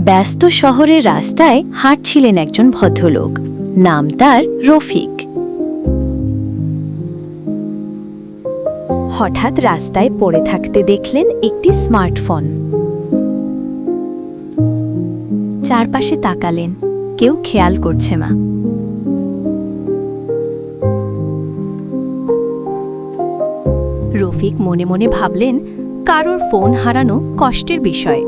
ব্যস্ত শহরের রাস্তায় হাঁটছিলেন একজন ভদ্রলোক। নাম তার রফিক। হঠাৎ রাস্তায় পড়ে থাকতে দেখলেন একটি স্মার্টফোন। চারপাশে তাকালেন, কেউ খেয়াল করছে না। রফিক মনে মনে ভাবলেন, কারোর ফোন হারানো কষ্টের বিষয়।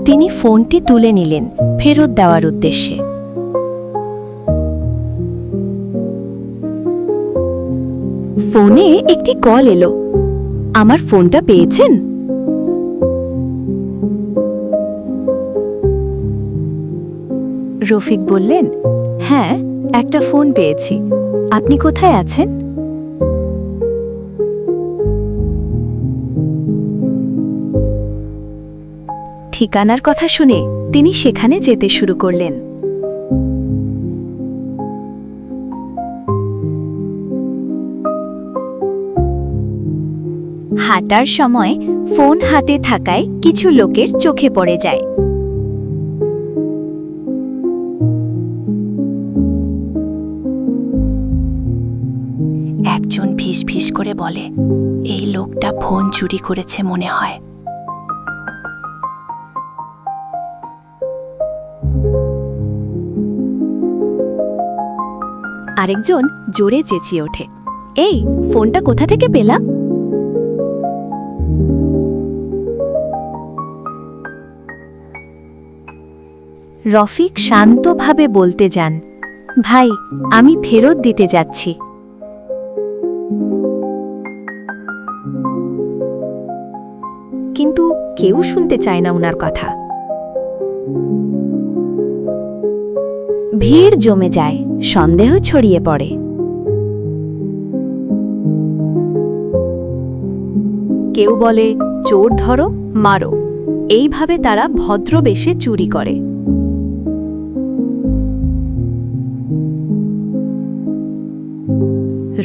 তিনি ফোনটি তুলে নিলেন ফেরত দেওয়ার উদ্দেশ্যে। ফোনে একটি কল এলো। আমার ফোনটা পেয়েছেন? রফিক বললেন, হ্যাঁ, একটা ফোন পেয়েছি। আপনি কোথায় আছেন? ঠিকানার কথা শুনে তিনি সেখানে যেতে শুরু করলেন। হাঁটার সময় ফোন হাতে থাকায় কিছু লোকের চোখে পড়ে যায়। একজন ফিসফিস করে বলে, এই লোকটা ফোন চুরি করেছে মনে হয়। আরেকজন জোরে চেঁচিয়ে ওঠে, এই ফোনটা কোথা থেকে পেলা? রফিক শান্তভাবে বলতে যান, ভাই, আমি ফেরত দিতে যাচ্ছি। কিন্তু কেউ শুনতে চায় না ওনার কথা। ভিড় জমে যায়, সন্দেহ ছড়িয়ে পড়ে। কেউ বলে, চোর ধরো, মারো। এইভাবে তারা ভদ্রবেশে চুরি করে।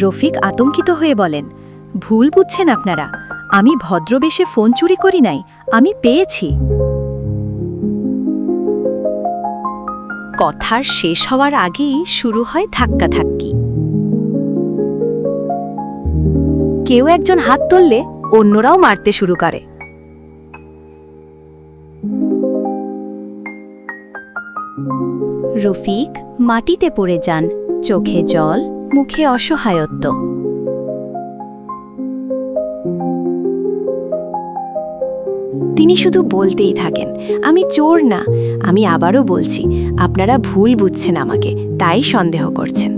রফিক আতঙ্কিত হয়ে বলেন, ভুল বুঝছেন আপনারা, আমি ভদ্রবেশে ফোন চুরি করি নাই, আমি পেয়েছি। কথার শেষ হওয়ার আগেই শুরু হয় ধাক্কাধাক্কি। কেউ একজন হাত তুললে অন্যরাও মারতে শুরু করে। রফিক মাটিতে পড়ে যান, চোখে জল, মুখে অসহায়ত্ব। তিনি শুধু বলতেই থাকেন, আমি চোর না। আমি আবারও বলছি, আপনারা ভুল বুঝছেন আমাকে, তাই সন্দেহ করছেন।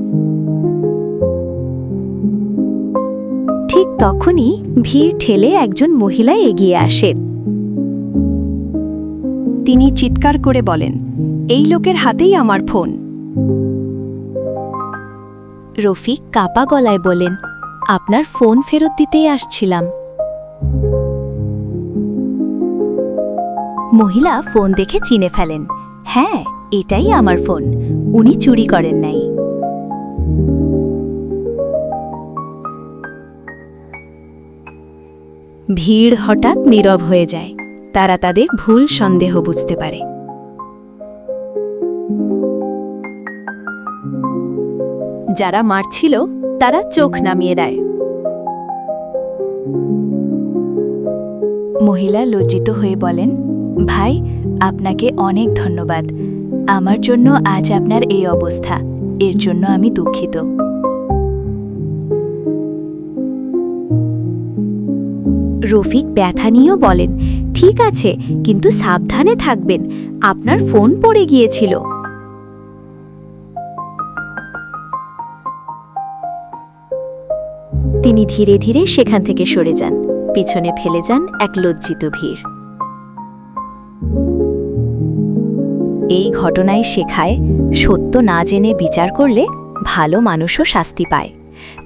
ঠিক তখনই ভিড় ঠেলে একজন মহিলা এগিয়ে আসে। তিনি চিৎকার করে বলেন, এই লোকের হাতেই আমার ফোন। রফিক কাপা গলায় বলেন, আপনার ফোন ফেরত দিতেই আসছিলাম। মহিলা ফোন দেখে চিনে ফেলেন, হ্যাঁ, এটাই আমার ফোন, উনি চুরি করেন নাই। ভিড় হঠাৎ নীরব হয়ে যায়। তারা তাদের ভুল সন্দেহ বুঝতে পারে। যারা মারছিল তারা চোখ নামিয়ে দেয়। মহিলা লজ্জিত হয়ে বলেন, ভাই, আপনাকে অনেক ধন্যবাদ। আমার জন্য আজ আপনার এই অবস্থা, এর জন্য আমি দুঃখিত। রফিক ব্যথা নিয়েও বলেন, ঠিক আছে, কিন্তু সাবধানে থাকবেন, আপনার ফোন পড়ে গিয়েছিল। তিনি ধীরে ধীরে সেখান থেকে সরে যান, পিছনে ফেলে যান এক লজ্জিত ভিড়। এই ঘটনায় শেখায়, সত্য না জেনে বিচার করলে ভালো মানুষও শাস্তি পায়।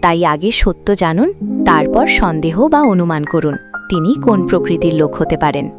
তাই আগে সত্য জানুন, তারপর সন্দেহ বা অনুমান করুন তিনি কোন প্রকৃতির লোক হতে পারেন।